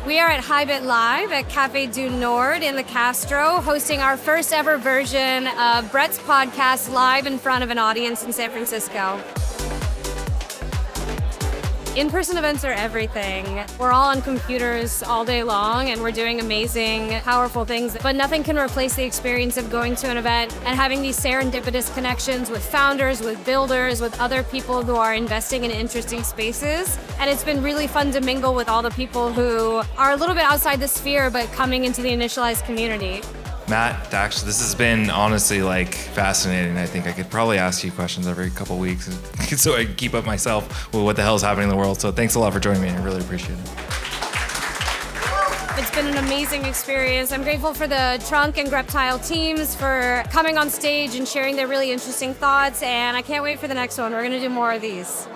We are at Hybit Live at Cafe du Nord in the Castro, hosting our first ever version of Brett's podcast live in front of an audience in San Francisco. In-person events are everything. We're all on computers all day long and we're doing amazing, powerful things, but nothing can replace the experience of going to an event and having these serendipitous connections with founders, with builders, with other people who are investing in interesting spaces. And it's been really fun to mingle with all the people who are a little bit outside the sphere, but coming into the Initialized community. Matt, Dax, this has been honestly fascinating. I think I could probably ask you questions every couple weeks so I can keep up myself with what the hell is happening in the world. So thanks a lot for joining me. I really appreciate it. It's been an amazing experience. I'm grateful for the Trunk and Greptile teams for coming on stage and sharing their really interesting thoughts. And I can't wait for the next one. We're going to do more of these.